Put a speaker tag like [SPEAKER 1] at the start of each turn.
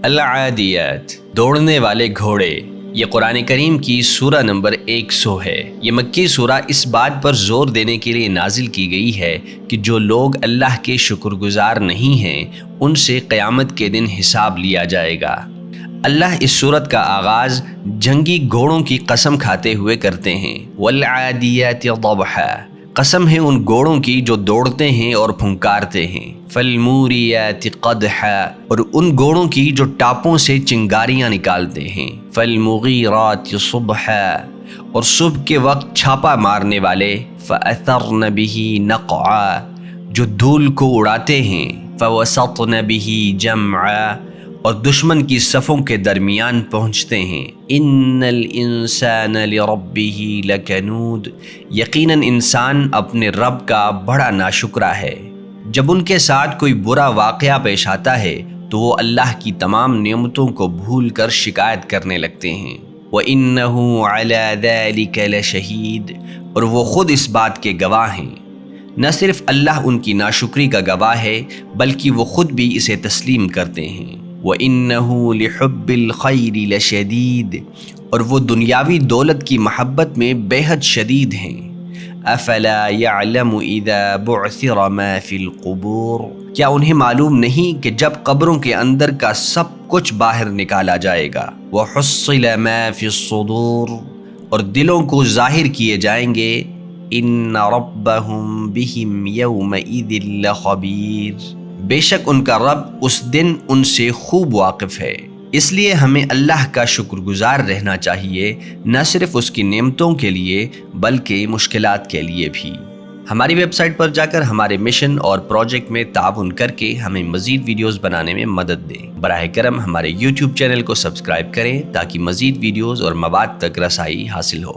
[SPEAKER 1] العادیات، دوڑنے والے گھوڑے۔ یہ قرآن کریم کی سورہ نمبر 100 ہے۔ یہ مکی سورہ اس بات پر زور دینے کے لیے نازل کی گئی ہے کہ جو لوگ اللہ کے شکر گزار نہیں ہیں ان سے قیامت کے دن حساب لیا جائے گا۔ اللہ اس سورت کا آغاز جنگی گھوڑوں کی قسم کھاتے ہوئے کرتے ہیں۔ والعادیات ضبحا، قسم ہے ان گھوڑوں کی جو دوڑتے ہیں اور پھنکارتے ہیں۔ فالموریات قدحا، اور ان گھوڑوں کی جو ٹاپوں سے چنگاریاں نکالتے ہیں۔ فالمغیرات صبحا، اور صبح کے وقت چھاپا مارنے والے۔ فأثرن به نقعا، جو دھول کو اڑاتے ہیں۔ فوسطن به جمعا، اور دشمن کی صفوں کے درمیان پہنچتے ہیں۔ ان الانسان لربه لکنود، یقیناً انسان اپنے رب کا بڑا ناشکرا ہے۔ جب ان کے ساتھ کوئی برا واقعہ پیش آتا ہے تو وہ اللہ کی تمام نعمتوں کو بھول کر شکایت کرنے لگتے ہیں۔ وَإِنَّهُ عَلَى ذَلِكَ لَشَهِيدٌ، اور وہ خود اس بات کے گواہ ہیں۔ نہ صرف اللہ ان کی ناشکری کا گواہ ہے بلکہ وہ خود بھی اسے تسلیم کرتے ہیں۔ وَإِنَّهُ لِحُبِّ الْخَيْرِ لَشَدِيدٌ، اور وہ دنیاوی دولت کی محبت میں بے حد شدید ہیں۔ أَفَلَا يَعْلَمُ إِذَا بُعْثِرَ مَا فِي الْقُبُورِ، کیا انہیں معلوم نہیں کہ جب قبروں کے اندر کا سب کچھ باہر نکالا جائے گا۔ وَحُصِّلَ مَا فِي الصُّدُورِ، اور دلوں کو ظاہر کیے جائیں گے۔ إِنَّ رَبَّهُمْ بِهِمْ يَوْمَئِذٍ لَخَبِيرٌ، بے شک ان کا رب اس دن ان سے خوب واقف ہے۔ اس لیے ہمیں اللہ کا شکر گزار رہنا چاہیے، نہ صرف اس کی نعمتوں کے لیے بلکہ مشکلات کے لیے بھی۔ ہماری ویب سائٹ پر جا کر ہمارے مشن اور پروجیکٹ میں تعاون کر کے ہمیں مزید ویڈیوز بنانے میں مدد دیں۔ براہ کرم ہمارے YouTube چینل کو سبسکرائب کریں تاکہ مزید ویڈیوز اور مواد تک رسائی حاصل ہو۔